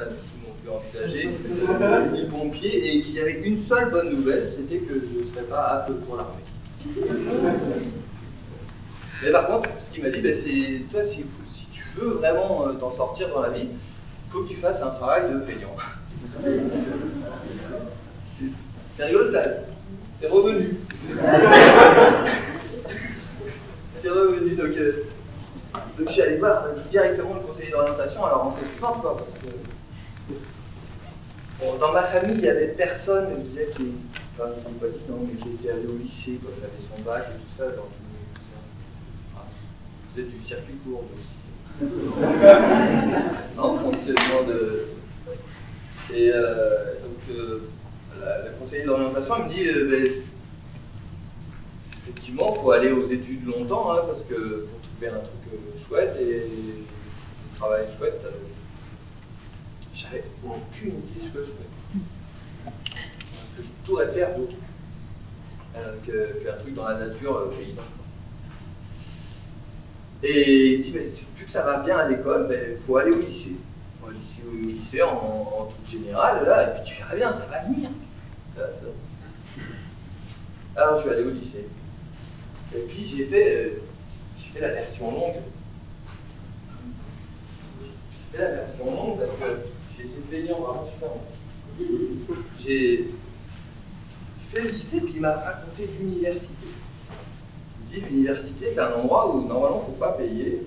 pas du tout non plus envisagé, ni pompier, et qu'il y avait une seule bonne nouvelle, c'était que je ne serais pas apte pour l'armée. Mais par contre, ce qu'il m'a dit, ben, c'est toi, si tu veux vraiment t'en sortir dans la vie, il faut que tu fasses un travail de feignant. C'est rigolo, ça. C'est revenu. C'est revenu, donc je suis allé voir directement le conseiller d'orientation, alors en fait, pas quoi, parce que bon, dans ma famille, il n'y avait personne, je disais, enfin, je ne pas dit, non, mais qui était allé au lycée quand il avait son bac et tout ça, donc tout ça. Ah, je faisais du circuit court, aussi. En fonctionnement de... Et donc, la conseillère d'orientation, elle me dit, ben, effectivement, il faut aller aux études longtemps, hein, parce que pour trouver un truc chouette et un travail chouette, j'avais aucune idée de ce que je ferais. Parce que je pourrais faire d'autre qu'un truc dans la nature paysan. Et il me dit, vu que ça va bien à l'école, il faut aller au lycée. Au lycée en truc général, là, et puis tu verras bien, ça va venir. Alors je suis allé au lycée. Et puis j'ai fait la version longue. J'ai fait la version longue parce que j'ai été plaignant vraiment super long. J'ai fait le lycée, puis il m'a raconté l'université. Il dit l'université, c'est un endroit où normalement il ne faut pas payer.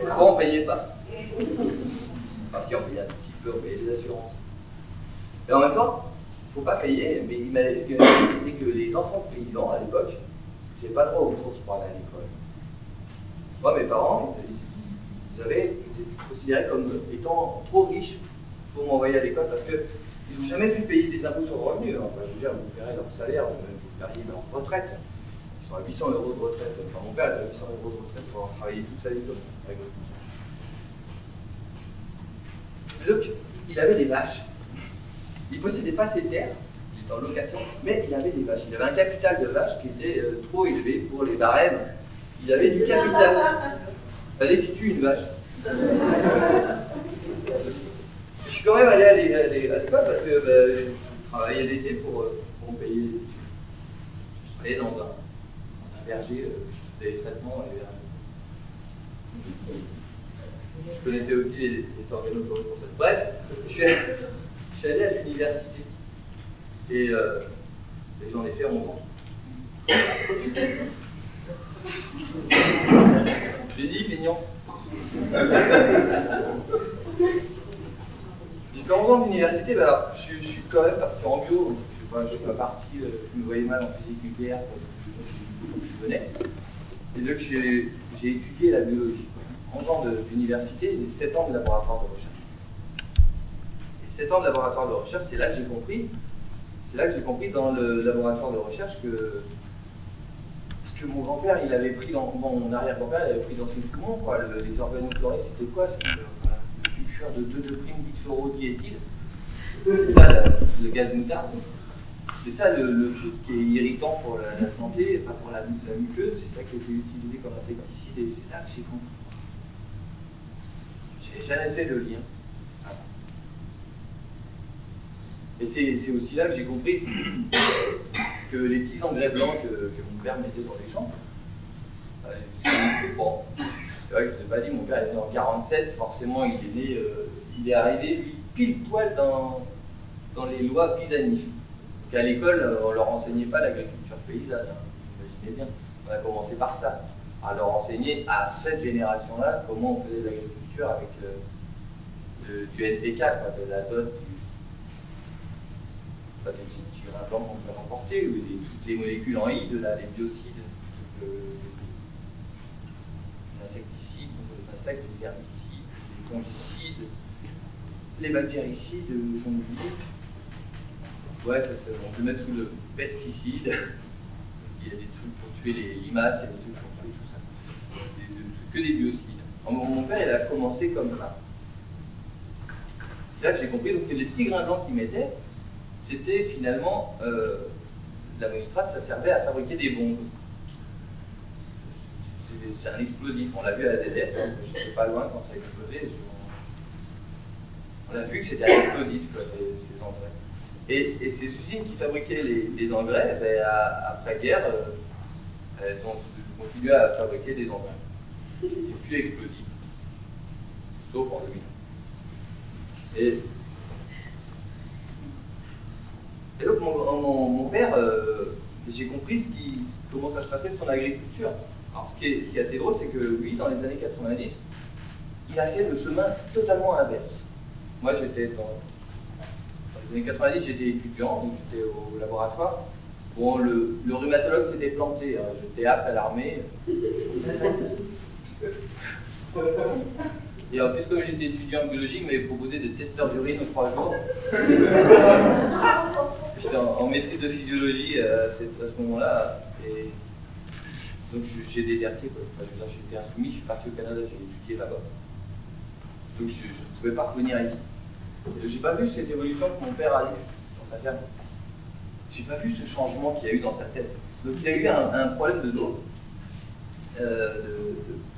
Avant on ne payait pas. Enfin si on payait un tout petit peu, on payait les assurances. Et en même temps, il ne faut pas payer, mais ce qu'il m'a dit, c'était que les enfants de paysans à l'époque, ils n'avaient pas droit aux courses pour aller à l'école. Moi, mes parents, ils étaient considérés comme étant trop riches pour m'envoyer à l'école parce qu'ils n'ont jamais pu payer des impôts sur le revenu. Hein. Enfin, je veux dire, vous paierez leur salaire, vous paieriez leur retraite. Ils sont à 800 € de retraite. Enfin, mon père a 800 € de retraite pour avoir travaillé toute sa vie comme agriculteur. Donc, il avait des vaches. Il ne possédait pas ses terres, il était en location, mais il avait des vaches. Il avait un capital de vaches qui était trop élevé pour les barèmes. Il avait du capital. Il fallait qu'il tue une vache. Je suis quand même allé à l'école parce que je travaillais l'été pour me payer les études. Je travaillais dans un verger, je faisais les traitements et je connaissais aussi les organochlorés pour ça. Bref, je suis allé à l'université et j'en ai fait 11 ans. J'ai dit feignant. J'ai fait 11 ans d'université, alors je suis quand même parti en bio. Je suis pas parti, je me voyais mal en physique nucléaire quand je venais. Et donc j'ai étudié la biologie. 11 ans d'université et 7 ans de laboratoire de recherche. Et 7 ans de laboratoire de recherche, c'est là que j'ai compris. C'est là que j'ai compris dans le laboratoire de recherche que mon grand-père, il avait pris dans mon arrière-grand-père, il avait pris dans ses poumons, quoi. Les organochlorés, c'était quoi? C'était le sulfure de 2,2-dichlorodiéthyle. C'est ça le gaz moutarde. C'est ça le truc qui est irritant pour la santé, enfin pour la muqueuse, c'est ça qui a été utilisé comme insecticide et c'est là que j'ai compris. J'avais jamais fait le lien. Et c'est aussi là que j'ai compris que les petits engrais blancs que mon père mettait dans les champs, bon, c'est vrai que je ne vous ai pas dit, mon père est né en 47, forcément il est né, il est arrivé lui, pile poil dans les lois pisaniques. Donc à l'école, on ne leur enseignait pas l'agriculture paysanne, hein, vous imaginez bien. On a commencé par ça, à leur enseigner à cette génération-là comment on faisait de l'agriculture avec du NPK, quoi, de l'azote, pas des sur un plan qu'on peut remporter, ou toutes les molécules en I, les biocides, les insecticides contre les insectes, les herbicides, les fongicides, les bactéricides, j'en oublie. Ouais, on peut mettre sous le pesticide, parce qu'il y a des trucs pour tuer les limaces, il y a des trucs pour tuer tout ça. Que des biocides. Mon père, il a commencé comme ça. C'est là que j'ai compris donc, que les petits grains blancs qu'il mettait, c'était finalement, l'ammonitrate, ça servait à fabriquer des bombes. c'est un explosif. On l'a vu à ZF, j'étais pas loin quand ça a explosé. On a vu que c'était un explosif, ces engrais. Et ces usines qui fabriquaient les engrais, ben, après-guerre, elles ont continué à fabriquer des engrais qui étaient plus explosifs, sauf en 2000. Et donc mon père, j'ai compris comment ça se passait son agriculture. Alors ce qui est assez drôle, c'est que lui, dans les années 90, il a fait le chemin totalement inverse. Moi, j'étais dans les années 90, j'étais étudiant, donc j'étais au laboratoire. Bon, le rhumatologue s'était planté, hein, j'étais apte à l'armée. Et en plus, comme j'étais étudiant en biologie, il m'avait proposé des testeurs d'urine aux 3 jours. J'étais en maîtrise de physiologie à ce moment-là. Et donc j'ai déserté, quoi. Enfin, je veux dire, j'étais insoumis, je suis parti au Canada, j'ai étudié là-bas. Donc je ne pouvais pas revenir ici. J'ai pas vu cette évolution que mon père a eu dans sa ferme. J'ai pas vu ce changement qu'il y a eu dans sa tête. Donc il a eu un problème de dos.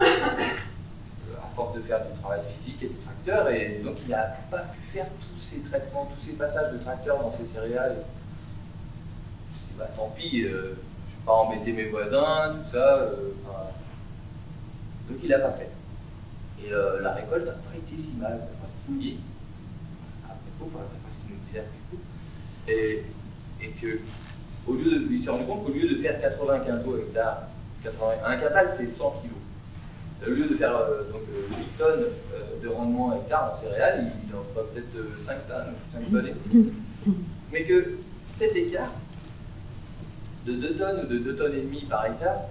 À force de faire du travail physique et du tracteur, et donc il n'a pas pu faire tous ces traitements, tous ces passages de tracteur dans ses céréales. Je dis, bah tant pis, je ne vais pas embêter mes voisins, tout ça. Donc il n'a pas fait. Et la récolte n'a pas été si mal, d'après ce qu'il me dit. Après coup, d'après ce qu'il nous disait après coup. Et que, il s'est rendu compte qu'au lieu de faire 80 quintaux hectares, un quintal c'est 100 kilos. Au lieu de faire donc, 8 tonnes de rendement hectare en céréales, il en fera peut-être 5 tonnes, 5 tonnes et demie. Mais que cet écart de 2 tonnes ou de 2 tonnes et demie par hectare,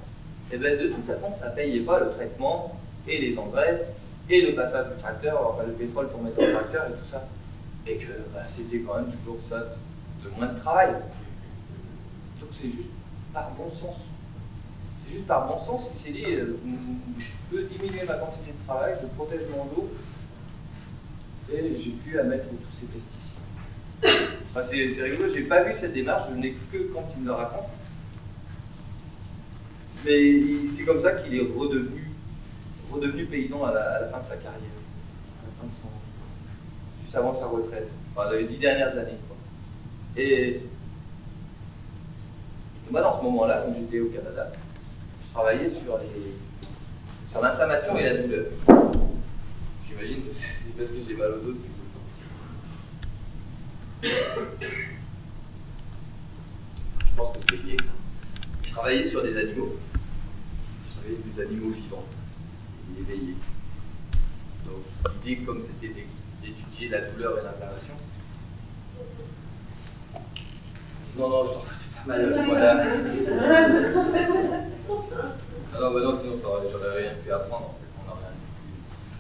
eh ben, de toute façon, ça ne payait pas le traitement et les engrais et le passage du tracteur, enfin le pétrole pour mettre dans le tracteur et tout ça. Et que bah, c'était quand même toujours ça de moins de travail. Donc c'est juste par bon sens. C'est juste par bon sens qu'il s'est dit, je peux diminuer ma quantité de travail, je protège mon dos, et j'ai plus à mettre tous ces pesticides. Enfin, c'est rigolo, j'ai pas vu cette démarche, je n'ai que quand il me le raconte. Mais c'est comme ça qu'il est redevenu paysan à la fin de sa carrière, à la fin de juste avant sa retraite, enfin dans les 10 dernières années, quoi. Et moi, dans ce moment-là, quand j'étais au Canada, je travaillais sur l'inflammation et la douleur. J'imagine que c'est parce que j'ai mal au dos depuis tout le temps. Je pense que c'est lié. Je travaillais sur des animaux. Je travaillais avec des animaux vivants et éveillés. Donc l'idée, comme c'était d'étudier la douleur et l'inflammation. Non, je t'en fais pas mal à ce moment-là. Non, bah non, sinon j'aurais rien pu apprendre, en fait. On aurait rien pu.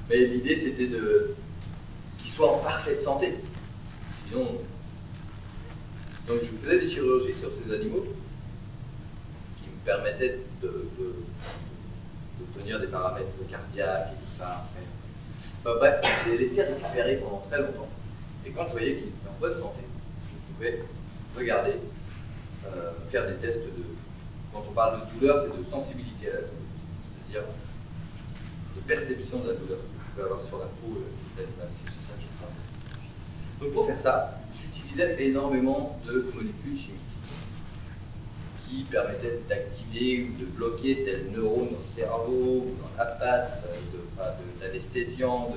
Mais l'idée, c'était qu'il soit en parfaite santé. Sinon. Donc je faisais des chirurgies sur ces animaux qui me permettaient d'obtenir des paramètres cardiaques et tout ça. Bah, bref, je les laissais récupérer pendant très longtemps. Et quand je voyais qu'ils étaient en bonne santé, je pouvais regarder, faire des tests de. Quand on parle de douleur, c'est de sensibilité à la douleur, c'est-à-dire de perception de la douleur que vous pouvez avoir sur la peau de l'animal. C'est sur ça que je travaille. Donc pour faire ça, j'utilisais énormément de molécules chimiques qui permettaient d'activer ou de bloquer tel neurone dans le cerveau ou dans la patte, d'anesthésiant,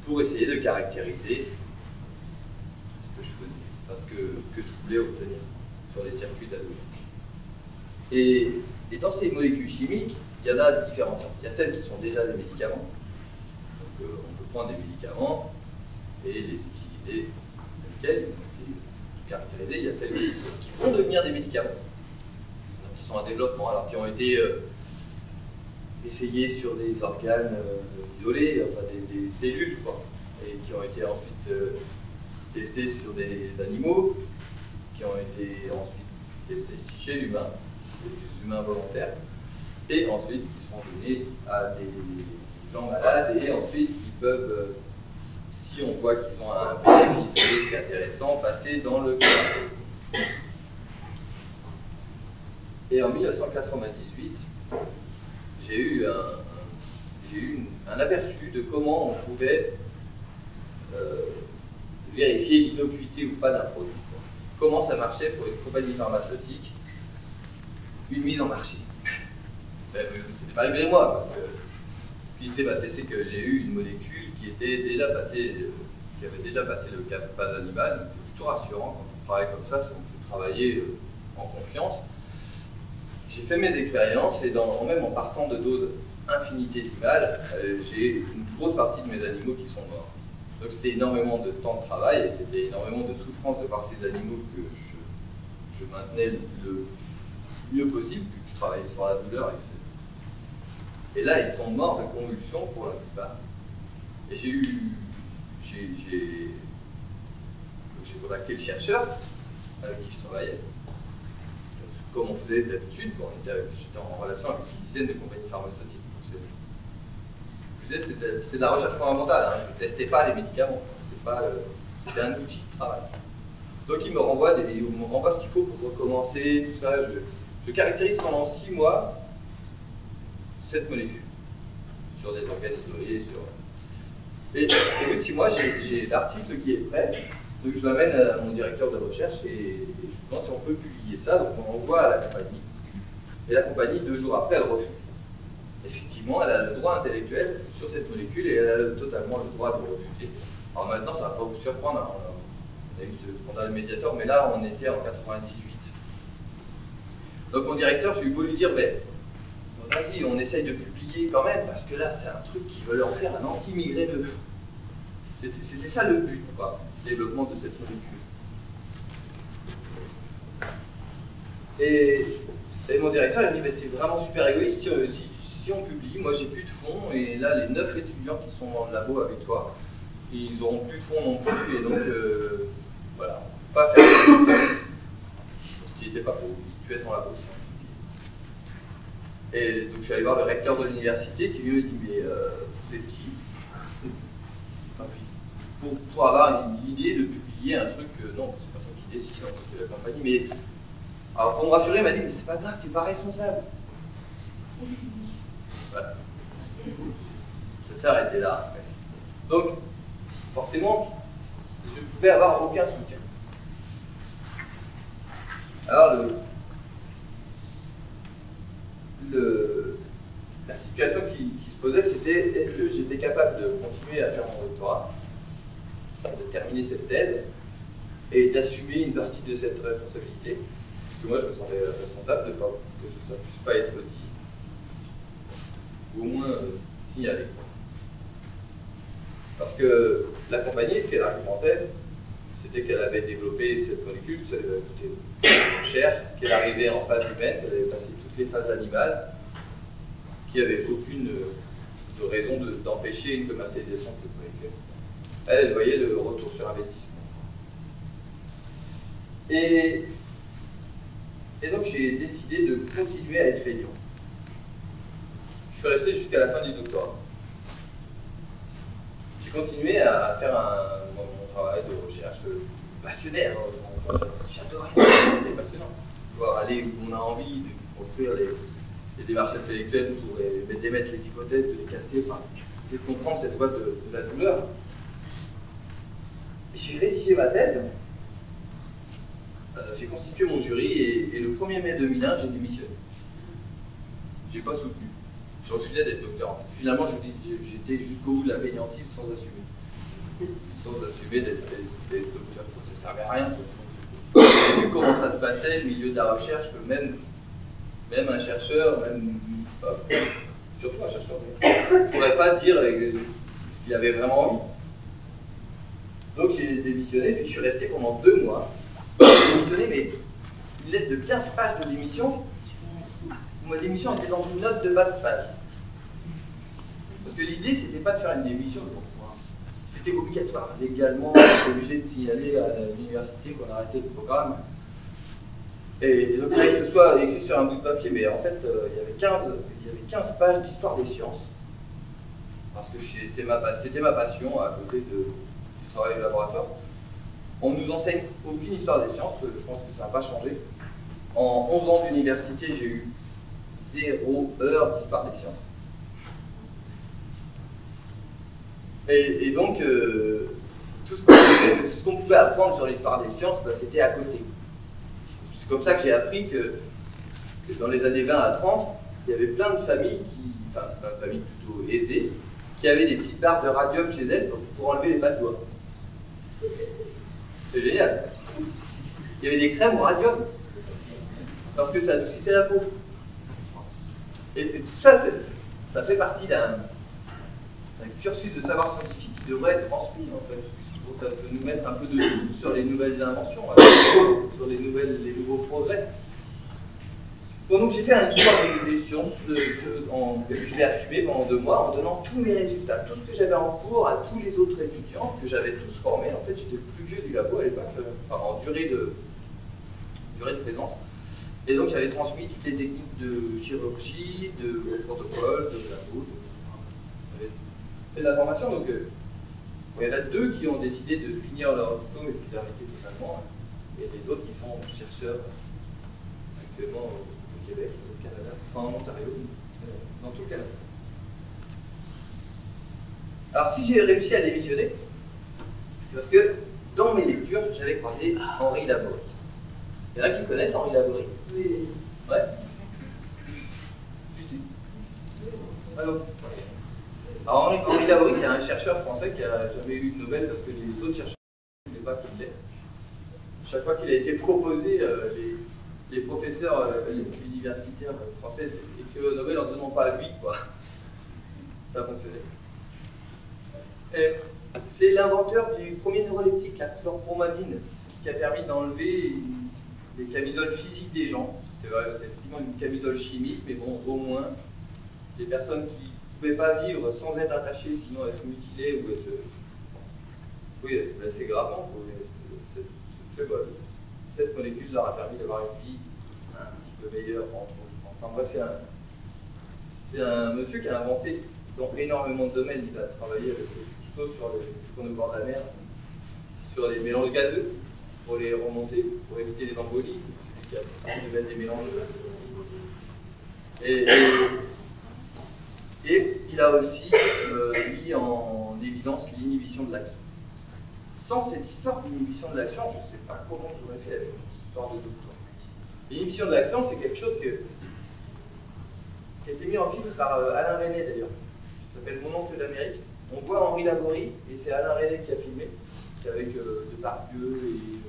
pour essayer de caractériser ce que je faisais, parce que ce que je voulais obtenir sur les circuits de la douleur. Et dans ces molécules chimiques, il y en a différentes sortes. Il y a celles qui sont déjà des médicaments. Donc on peut prendre des médicaments et les utiliser tels quels, ils ont été caractérisés. Il y a celles qui vont devenir des médicaments, donc qui sont en développement, alors qui ont été essayés sur des organes isolés, enfin des cellules, quoi, et qui ont été ensuite testés sur des animaux, qui ont été ensuite testés chez l'humain, des humains volontaires, et ensuite qui sont donnés à des gens malades, et ensuite ils peuvent, si on voit qu'ils ont un bénéfice risque intéressant, passer dans le clinique. Et en 1998, j'ai eu un aperçu de comment on pouvait vérifier l'innocuité ou pas d'un produit. Comment ça marchait pour une compagnie pharmaceutique, une mise en marché. C'était malgré moi, parce que ce qui s'est passé, c'est que j'ai eu une molécule qui avait déjà passé le cap phase animale, donc c'est plutôt rassurant quand on travaille comme ça, on peut travailler en confiance. J'ai fait mes expériences et même en partant de doses infinitésimales, j'ai une grosse partie de mes animaux qui sont morts. Donc c'était énormément de temps de travail et c'était énormément de souffrance de par ces animaux que je maintenais le mieux possible, vu que je travaillais sur la douleur, etc. Et là, ils sont morts de convulsions pour la plupart. Et j'ai contacté le chercheur avec qui je travaillais, comme on faisait d'habitude quand j'étais en relation avec une dizaine de compagnies pharmaceutiques. Je disais, c'est de la recherche fondamentale, hein. Je ne testais pas les médicaments, c'était un outil de travail. Donc il me renvoie ce qu'il faut pour recommencer, tout ça. Je caractérise pendant 6 mois cette molécule, sur des organes isolés, Et au bout de 6 mois, j'ai l'article qui est prêt, donc je l'amène à mon directeur de recherche et je lui demande si on peut publier ça, donc on envoie à la compagnie. Et la compagnie, 2 jours après, elle refuse. Effectivement, elle a le droit intellectuel sur cette molécule et elle a totalement le droit de refuser. Alors maintenant, ça ne va pas vous surprendre, hein. On a eu ce scandale Mediator, mais là, on était en 98. Donc mon directeur, j'ai eu beau lui dire, mais vas-y, on essaye de publier quand même, parce que là, c'est un truc qui veut leur faire un anti-migraineux. C'était ça le but, quoi, du développement de cette molécule. Et mon directeur, il me dit, mais c'est vraiment super égoïste, si on publie, moi j'ai plus de fonds, et là, les 9 étudiants qui sont dans le labo avec toi, ils n'auront plus de fonds non plus, et donc, voilà, on ne peut pas faire ça. Ce qui n'était pas faux, ils tuaient son labo. Et donc je suis allé voir le recteur de l'université qui lui me dit, mais vous êtes qui? Enfin, pour avoir l'idée de publier un truc, non, c'est pas toi qui décide, en fait, c'est la compagnie, mais alors pour me rassurer, il m'a dit, mais c'est pas grave, tu n'es pas responsable. Voilà. Ça s'est arrêté là. Donc, forcément, je ne pouvais avoir aucun soutien. Alors, la situation qui se posait, c'était est-ce que j'étais capable de continuer à faire mon doctorat, de terminer cette thèse, et d'assumer une partie de cette responsabilité, parce que moi je me sentais responsable que ça ne puisse pas être dit, ou au moins signalé. Parce que la compagnie, ce qu'elle argumentait, c'était qu'elle avait développé cette molécule, ça lui avait coûté cher, qu'elle arrivait en phase humaine, qu'elle avait passé toutes les phases animales, qu'il n'y avait aucune raison d'empêcher une commercialisation de cette molécule. Elle voyait le retour sur investissement. Et donc j'ai décidé de continuer à être feignant. Je suis resté jusqu'à la fin du doctorat. J'ai continué à faire mon travail de recherche passionné. J'adorais ça, c'était passionnant. Pouvoir aller où on a envie de construire les démarches intellectuelles pour d'émettre les hypothèses, de les casser, enfin, c'est de comprendre cette voie de la douleur. J'ai rédigé ma thèse, j'ai constitué mon jury et le 1er mai 2001, j'ai démissionné. J'ai pas soutenu. Je refusais d'être docteur. En fait. Finalement, j'étais jusqu'au bout de la fainéantise sans assumer. Sans assumer d'être docteur. Ça servait à rien de toute façon. J'ai vu comment ça se passait, le milieu de la recherche, que même un chercheur, surtout un chercheur, ne pourrait pas dire ce qu'il avait vraiment envie. Donc j'ai démissionné, puis je suis resté pendant 2 mois. J'ai démissionné, mais une lettre de 15 pages de démission, où ma démission était dans une note de bas de page. Parce que l'idée, c'était pas de faire une démission, c'était obligatoire. Légalement, on était obligé de signaler à l'université qu'on arrêtait le programme. Et donc il fallait que ce soit écrit sur un bout de papier, mais en fait, il y avait 15 pages d'histoire des sciences. Parce que c'était ma passion à côté du travail de laboratoire. On ne nous enseigne aucune histoire des sciences, je pense que ça n'a pas changé. En 11 ans d'université, j'ai eu 0 heure d'histoire des sciences. Et donc, tout ce qu'on pouvait apprendre sur l'histoire des sciences, bah, c'était à côté. C'est comme ça que j'ai appris que dans les années 20 à 30, il y avait plein de familles, enfin de familles plutôt aisées, qui avaient des petites barres de radium chez elles pour enlever les bas de doigts. C'est génial. Il y avait des crèmes au radium, parce que ça adoucissait la peau. Et tout ça, ça fait partie d'un cursus de savoir scientifique qui devrait être transmis, en fait. Ça peut nous mettre un peu de doute sur les nouvelles inventions, sur les nouveaux progrès. Bon, donc j'ai fait un livre des sciences, que je l'ai assumé pendant 2 mois en donnant tous mes résultats, tout ce que j'avais en cours à tous les autres étudiants, que j'avais tous formés. En fait, j'étais le plus vieux du labo à l'époque, en durée de présence. Et donc j'avais transmis toutes les techniques de chirurgie, de protocole, de labo. J'avais fait de la formation, donc il y en a 2 qui ont décidé de finir leur diplôme et puis d'arrêter totalement, et les autres qui sont chercheurs actuellement au Québec, au Canada, enfin en Ontario, dans tout le Canada. Alors si j'ai réussi à démissionner, c'est parce que dans mes lectures, j'avais croisé Henri Laborie. Il y en a qui connaissent Henri Laborie? Oui. Ouais. Juste. Alors Henri Laborie, c'est un chercheur français qui n'a jamais eu de Nobel parce que les autres chercheurs ne voulaient pas qu'il l'ait. Chaque fois qu'il a été proposé, les professeurs universitaires français écrivaient au Nobel en ne demandant pas à lui, quoi. Ça a fonctionné. C'est l'inventeur du premier neuroleptique, la chlorpromazine. C'est ce qui a permis d'enlever les camisoles physiques des gens. C'est effectivement une camisole chimique, mais bon, au moins, les personnes qui ne pouvaient pas vivre sans être attachées, sinon elles se mutilaient ou elles se... Oui, elles se blessaient gravement. Cette molécule leur a permis d'avoir une vie un petit peu meilleure. Enfin bref, c'est un monsieur qui a inventé dans énormément de domaines. Il a travaillé avec plutôt sur le bord de la mer, sur les mélanges gazeux, pour les remonter, pour éviter les embolies. C'est lui qui a fait des mélanges. Et il a aussi mis en évidence l'inhibition de l'action. Sans cette histoire d'inhibition de l'action, je ne sais pas comment j'aurais fait avec cette histoire de docteur. L'inhibition de l'action, c'est quelque chose qui a été mis en film par Alain Resnais d'ailleurs. Ça s'appelle Mon oncle d'Amérique. On voit Henri Laborie, et c'est Alain Resnais qui a filmé. C'est avec Depardieu et...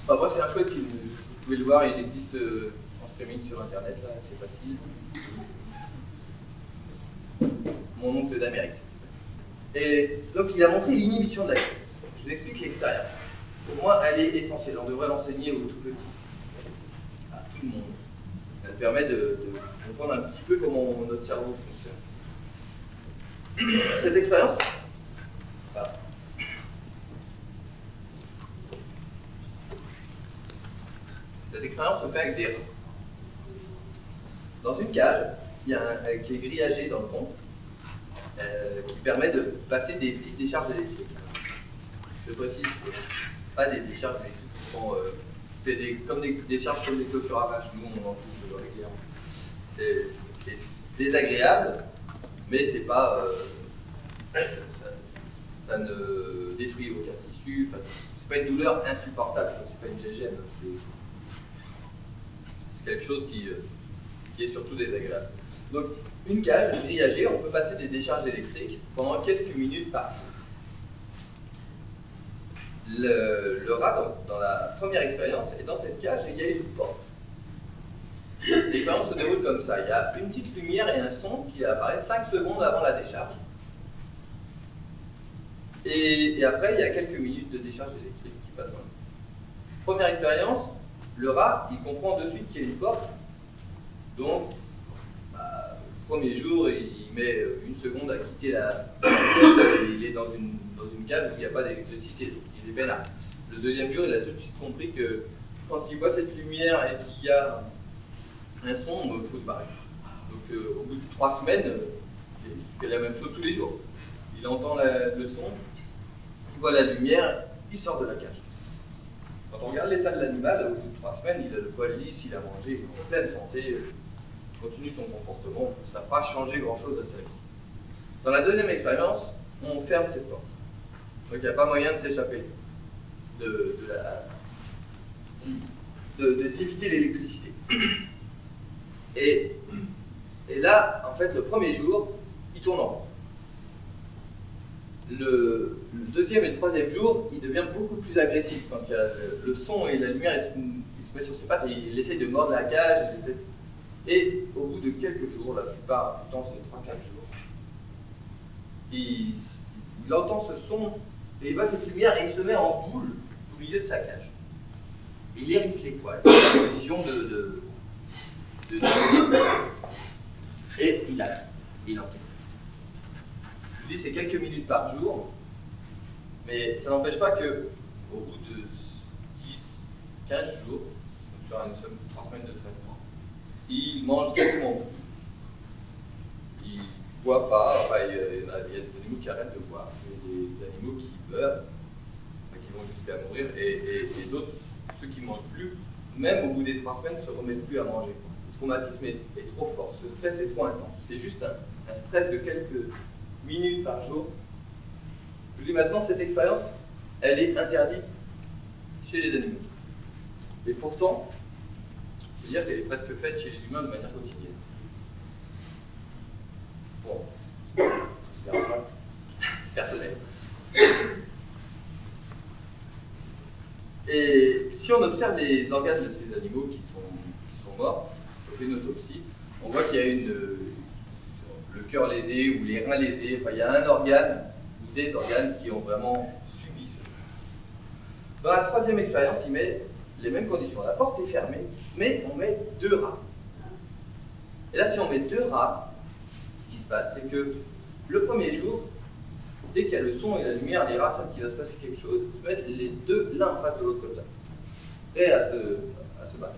Enfin bref, c'est un chouette film. Vous pouvez le voir, il existe en streaming sur internet, là, c'est facile. Mon oncle d'Amérique, ça s'appelle. Et donc il a montré l'inhibition de l'action. Je vous explique l'expérience. Pour moi, elle est essentielle. On devrait l'enseigner aux tout petits, à tout le monde. Elle permet de comprendre un petit peu comment notre cerveau fonctionne. Cette expérience, voilà. Cette expérience se fait avec des rats. Dans une cage, il y a qui est grillagé dans le fond, qui permet de passer des petites décharges électriques. Je précise, pas des décharges électriques qui sont... comme des décharges comme des clôtures à vache. Nous, on en touche régulièrement. C'est désagréable, mais c'est pas... ça ne détruit aucun tissu. C'est pas une douleur insupportable, c'est pas une gégène. C'est quelque chose qui est surtout désagréable. Donc, une cage grillagée, on peut passer des décharges électriques pendant quelques minutes par jour. Le rat, dans la première expérience, est dans cette cage et il y a une porte. L'expérience se déroule comme ça. Il y a une petite lumière et un son qui apparaît 5 secondes avant la décharge. Et après, il y a quelques minutes de décharge électrique qui passe dans le... Première expérience, le rat, il comprend de suite qu'il y a une porte. Donc, le premier jour, il met 1 seconde à quitter la pièce. Il est dans une cage où il n'y a pas d'électricité. Il est peinard. Le deuxième jour, il a tout de suite compris que quand il voit cette lumière et qu'il y a un son, il faut se barrer. Donc, au bout de 3 semaines, il fait la même chose tous les jours. Il entend le son, il voit la lumière, il sort de la cage. Quand on regarde l'état de l'animal, au bout de 3 semaines, il a le poil lisse, il a mangé, il est en pleine santé, il continue son comportement, ça n'a pas changé grand-chose à sa vie. Dans la deuxième expérience, on ferme cette porte. Donc il n'y a pas moyen de s'échapper, d'éviter l'électricité. Et là, en fait, le premier jour, il tourne en rond. Le deuxième et le troisième jour, il devient beaucoup plus agressif. Quand il y a le son et la lumière, il se met sur ses pattes et il essaye de mordre la cage. Et au bout de quelques jours, la plupart du temps c'est 3-4 jours, il entend ce son et il voit cette lumière et il se met en boule au milieu de sa cage. Il hérisse les poils, c'est la position de et il encaisse. Je dis c'est quelques minutes par jour, mais ça n'empêche pas que au bout de 10-15 jours, donc sur une 3 semaines de traitement, il mange quasiment plus. Il ne boit pas, enfin, il y a des animaux qui arrêtent de boire, il y a des animaux qui meurent, qui vont jusqu'à mourir, et d'autres, ceux qui ne mangent plus, même au bout des 3 semaines, ne se remettent plus à manger. Le traumatisme est trop fort, ce stress est trop intense. C'est juste un stress de quelques minutes par jour. Je vous dis maintenant, cette expérience, elle est interdite chez les animaux. Et pourtant, je veux dire qu'elle est presque faite chez les humains de manière quotidienne. Bon, c'est personnel. Et si on observe les organes de ces animaux qui sont morts, on fait une autopsie, on voit qu'il y a le cœur lésé ou les reins lésés, enfin il y a un organe ou des organes qui ont vraiment subi ce. Dans la troisième expérience, il met les mêmes conditions. La porte est fermée, mais on met 2 rats. Et là, si on met 2 rats, ce qui se passe, c'est que le premier jour, dès qu'il y a le son et la lumière, les rats savent qu'il va se passer quelque chose, se mettent les 2 l'un en face de l'autre comme ça, prêts à se battre.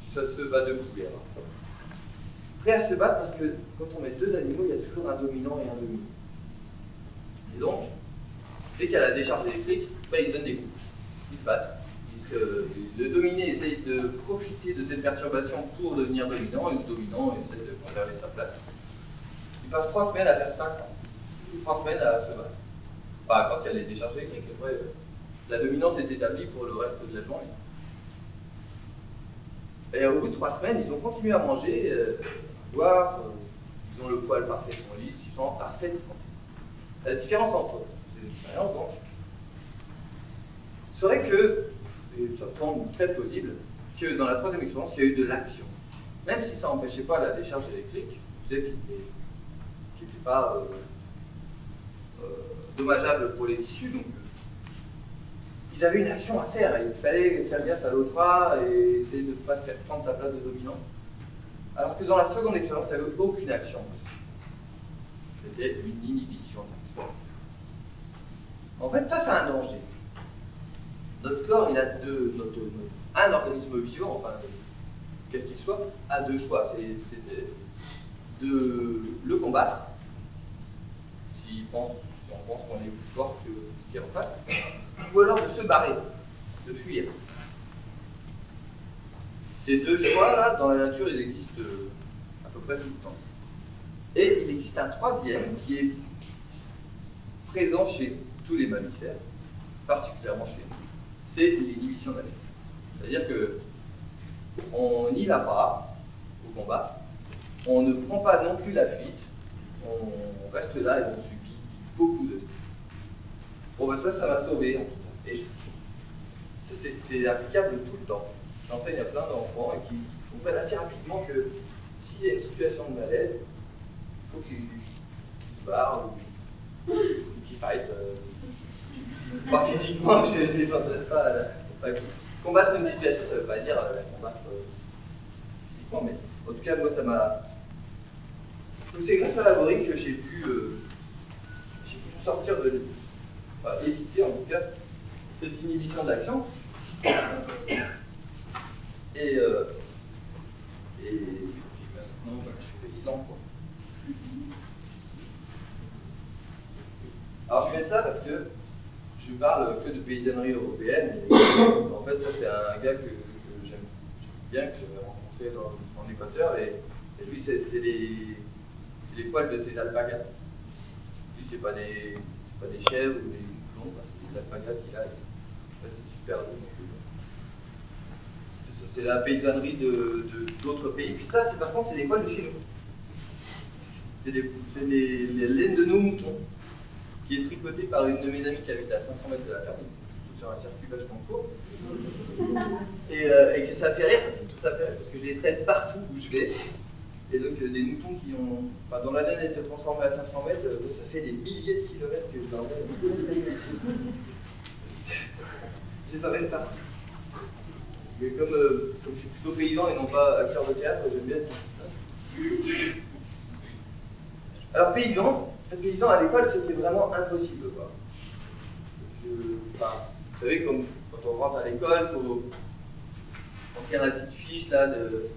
Ça se bat debout, les rats. Prêts à se battre parce que quand on met 2 animaux, il y a toujours un dominant et un dominé. Et donc, dès qu'il y a la décharge électrique, ils se donnent des coups. Ils se battent. Le dominé essaye de profiter de cette perturbation pour devenir dominant, et le dominant essaie de conserver sa place. Il passe 3 semaines à faire ça, 3 semaines à se battre. Enfin, quand il y a les décharges électriques, après, la dominance est établie pour le reste de la journée. Et au bout de 3 semaines, ils ont continué à manger, à boire, ils ont le poil parfaitement lisse, ils sont en parfaite santé. La différence entre ces expériences, donc, serait que, et ça semble très plausible, que dans la troisième expérience, il y a eu de l'action. Même si ça n'empêchait pas la décharge électrique, je disais qui n'était pas dommageable pour les tissus, donc ils avaient une action à faire, il fallait faire gaffe à l'autre rat et essayer de ne pas se faire prendre sa place de dominant. Alors que dans la seconde expérience, il n'y avait aucune action. C'était une inhibition d'action. En fait, face à un danger, notre corps, il a un organisme vivant, enfin, quel qu'il soit, a 2 choix. C'est de le combattre, si on pense qu'on est plus fort que ce qui est en face, ou alors de se barrer, de fuir. Ces 2 choix-là, dans la nature, ils existent à peu près tout le temps. Et il existe un troisième qui est présent chez tous les mammifères, particulièrement chez nous. C'est l'inhibition d'action. C'est-à-dire qu'on n'y va pas au combat, on ne prend pas non plus la fuite, on reste là et on subit beaucoup de stress. Bon ben ça m'a sauvé en tout cas. Et c'est applicable tout le temps. J'enseigne à plein d'enfants et qui comprennent assez rapidement que s'il y a une situation de malaise, il faut qu'ils se barrent ou qu'ils fight. Pas physiquement, je ne les entraîne pas. Combattre une situation, ça ne veut pas dire la combattre physiquement, mais en tout cas, moi, ça m'a. Donc, c'est grâce à la Laborie que j'ai pu sortir de. Enfin, éviter en tout cas cette inhibition de l'action. Et maintenant, je suis paysan, quoi. Alors, je mets ça parce que je parle que de paysannerie européenne. Et, en fait, ça, c'est un gars que j'aime bien, que j'avais rencontré en Équateur. Et lui, c'est les poils de ses alpagas. Lui, c'est pas des chèvres ou des mouflons, c'est des alpagas qu'il a. En fait, c'est super beau. C'est la paysannerie d'autres pays. Puis ça, par contre, c'est des poils de chez nous. C'est les laines de nos moutons, qui est tricotée par une de mes amies qui habite à 500 mètres de la ferme, tout sur un circuit vachement court. Et que ça fait rire, parce que je les traite partout où je vais. Et donc des moutons qui ont, enfin, dont la laine a été transformée à 500 mètres, ça fait des milliers de kilomètres que je l'emmène. Je les emmène partout. Mais comme je suis plutôt paysan et non pas acteur de théâtre, j'aime bien. Alors paysan à l'école, c'était vraiment impossible, quoi. Vous savez, quand on rentre à l'école, il faut remplir la petite fiche là, de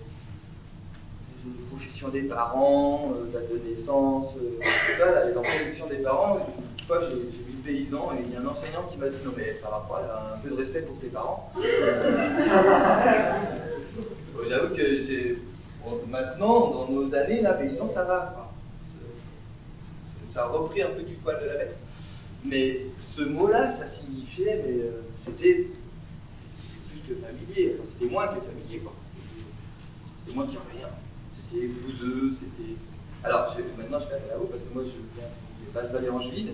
profession des parents, date de naissance, tout ça, là, et dans la profession des parents, une fois j'ai vu paysan et il y a un enseignant qui m'a dit non mais ça va pas, là, un peu de respect pour tes parents. Bon, j'avoue que maintenant, dans nos années, là, paysan ça va, quoi. Ça a repris un peu du poil de la bête. Mais ce mot-là, ça signifiait, mais c'était plus que familier, enfin, c'était moins que familier, quoi. C'était moins que rien. C'était bouseux, c'était... Alors, maintenant je vais aller là-haut, parce que moi je viens des Basses-Vallées Angevines.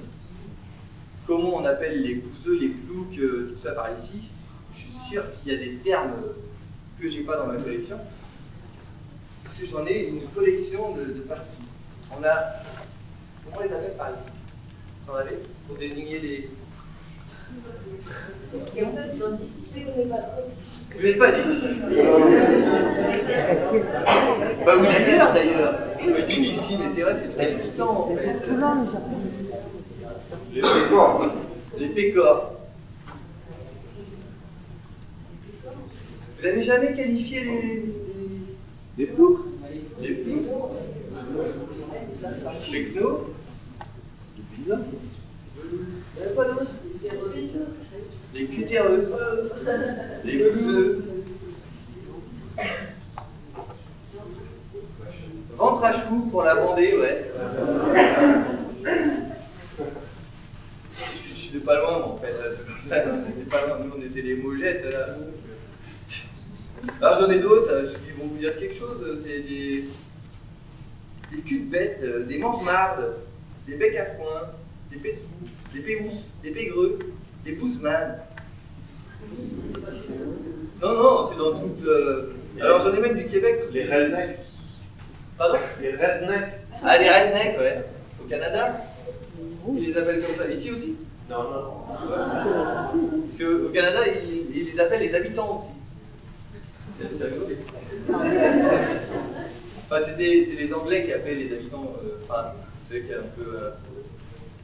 Comment on appelle les bouseux, les ploucs, tout ça par ici? Je suis sûr qu'il y a des termes que j'ai pas dans ma collection. Parce que j'en ai une collection de parties. On a... Comment on les appelle par ici? Vous en avez? Pour désigner les... Vous n'êtes pas d'ici. Bah, vous d'ailleurs. Moi je dis d'ici, mais c'est vrai, c'est très limitant en fait. Les pécores. Les pécores. Vous n'avez jamais qualifié les ploucs? Les ploucs? Les gnous? Les pizzas? Il n'y en a pas d'autres? Les cutéreuses, les bouseux, ventre à chou pour la Vendée, ouais. Je suis pas loin, en fait, c'est pour ça, on était pas loin, nous on était les Maugettes, là. Alors j'en ai d'autres, qui vont vous dire quelque chose, des culs de bête, des mangemardes, des becs à foin, des pétous, des péousses, des pégreux, des pousseman. Non, c'est dans toute... Alors j'en ai même du Québec. Parce que les rednecks. Pardon? Les rednecks. Ah, les rednecks, ouais. Au Canada? Ils les appellent comme ça. Ici aussi? Non. Parce qu'au Canada, ils les appellent les habitants aussi. C'est rigolo. Enfin, c'est les Anglais qui appelaient les habitants... Enfin, vous savez qu'il y a un peu...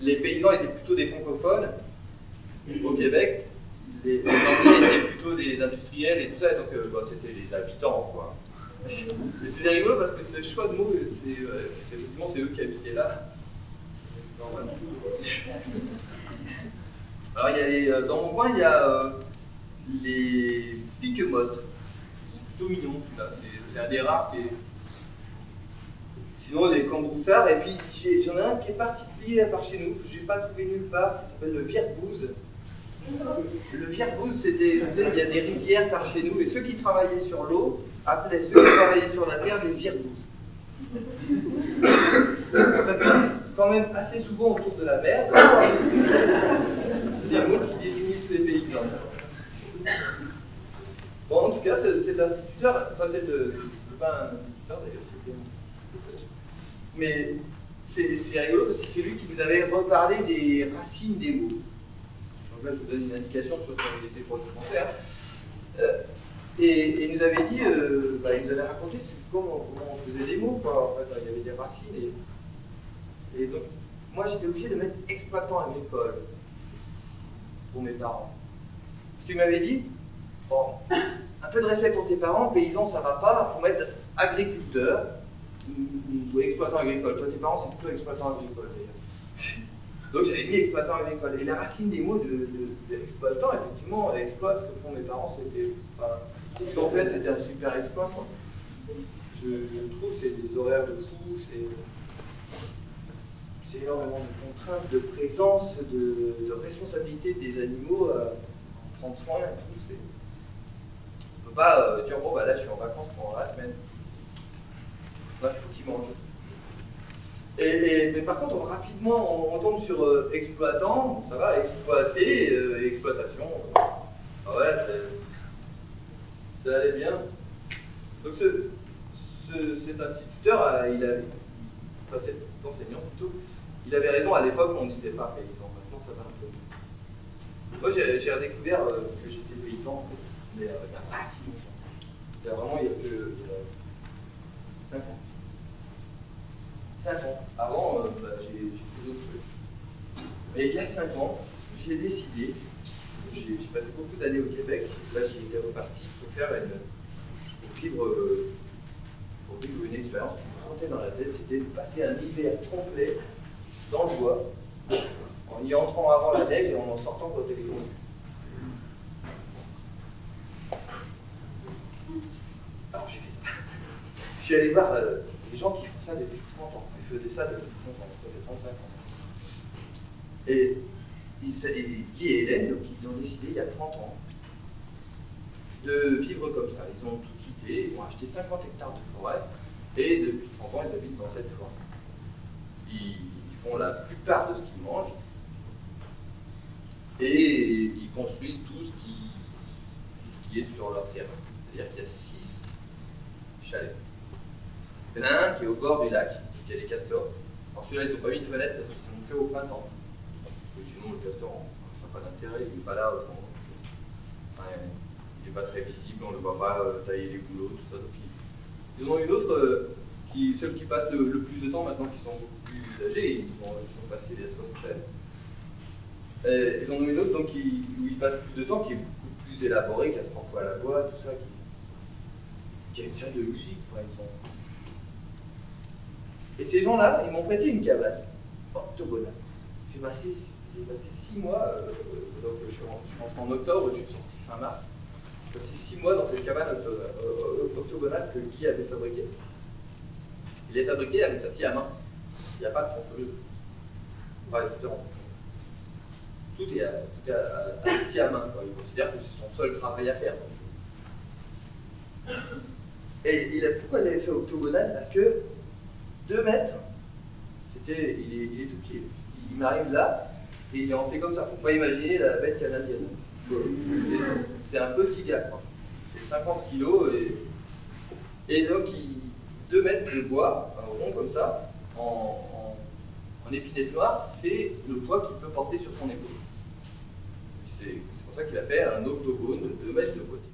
les paysans étaient plutôt des francophones. Au Québec, les Anglais étaient plutôt des industriels et tout ça, donc c'était les habitants, quoi. Mais c'est rigolo parce que ce choix de mots, effectivement, c'est eux qui habitaient là. Normalement. Alors, dans mon coin, il y a les piquemottes. C'est plutôt mignon, celui-là. C'est un des rares qui est... Sinon, les cambroussards, et puis j'en ai un qui est particulier à part chez nous, que je n'ai pas trouvé nulle part, ça s'appelle le virebouze. Le virebouze, il y a des rivières par chez nous, et ceux qui travaillaient sur l'eau appelaient ceux qui travaillaient sur la terre des virebouses. Ça vient quand même assez souvent autour de la mer, des mots qui définissent les paysans. Bon, en tout cas, cet instituteur, enfin, c'est pas un instituteur d'ailleurs, c'était... Mais c'est rigolo parce que c'est lui qui nous avait reparlé des racines des mots. Donc là, je vous donne une indication sur son était pour le français. Hein. Et il nous avait dit, il nous avait raconté comment on faisait les mots, quoi. En fait, il y avait des racines. Et donc, moi, j'étais obligé de mettre exploitant agricole pour mes parents. Parce qu'il m'avait dit, bon, un peu de respect pour tes parents, paysan, ça va pas, il faut mettre agriculteur. Ou exploitant agricole. Toi, tes parents, c'est plutôt exploitant agricole, d'ailleurs. Donc j'avais mis exploitant agricole. Et la racine des mots d'exploitant, effectivement, exploit, ce que font mes parents, c'était. Enfin, ce qu'ils ont fait, c'était un super exploit, quoi. Je trouve c'est des horaires de fou, c'est énormément de contraintes, de présence, de responsabilité des animaux à prendre soin et tout. On ne peut pas dire bon bah là je suis en vacances pendant la semaine. Là il faut qu'ils mangent. Mais par contre rapidement on tombe sur exploitant, ça va, exploiter, exploitation. Ah ouais, ça allait bien. Donc cet instituteur, enfin cet enseignant plutôt, il avait raison, à l'époque on disait pas paysan, maintenant ça va un peu. Moi j'ai redécouvert que j'étais paysan en fait, mais il n'y a pas si longtemps. Il y a vraiment, il y a que 5 ans. 5 ans. Avant, j'ai fait d'autres trucs. Mais il y a 5 ans, j'ai décidé, j'ai passé beaucoup d'années au Québec, là j'y étais reparti pour vivre une expérience qui me trottait dans la tête, c'était de passer un hiver complet dans le bois, en y entrant avant la neige et en sortant quand elle est fondue. Alors j'ai fait ça. Je suis allé voir des gens qui font ça depuis 30 ans. Ils faisaient ça depuis 30 ans, depuis 35 ans. Et Guy et Hélène, donc, ils ont décidé il y a 30 ans de vivre comme ça. Ils ont tout quitté, ils ont acheté 50 hectares de forêt et depuis 30 ans, ils habitent dans cette forêt. Ils font la plupart de ce qu'ils mangent et ils construisent tout ce qui est sur leur terrain. C'est-à-dire qu'il y a 6 chalets. Il y en a un qui est au bord du lac, il y a les castors. Alors celui-là, ils n'ont pas mis de fenêtre parce qu'ils sont que au printemps. Et sinon, le castor, ça n'a pas d'intérêt, il n'est pas là. Il n'est pas très visible, on ne le voit pas tailler les bouleaux, tout ça. Donc ils en ont une autre, ceux qui passent le plus de temps maintenant, qui sont beaucoup plus âgés, ils sont passés les 60 ans. Ils en ont une autre donc, où ils passent plus de temps, qui est beaucoup plus élaborée, qui a 3 poils à bois, tout ça, qui a une salle de musique, par exemple. Et ces gens-là, ils m'ont prêté une cabane octogonale. J'ai passé 6 mois, donc je suis rentré en octobre, je suis sorti fin mars. J'ai passé 6 mois dans cette cabane octogonale que Guy avait fabriquée. Il est fabriqué avec sa scie à main. Il n'y a pas de tronçonneuse. Enfin, tout est petit à main. Il considère que c'est son seul travail à faire. Et pourquoi il avait fait octogonal? Parce que 2 mètres, il est tout petit. Il m'arrive là, et il en fait comme ça. Faut pas imaginer la bête canadienne. C'est un petit gars, quoi. C'est 50 kilos, et donc 2 mètres de bois, rond comme ça, en épinette noire, c'est le poids qu'il peut porter sur son épaule. C'est pour ça qu'il a fait un octogone de 2 mètres de côté.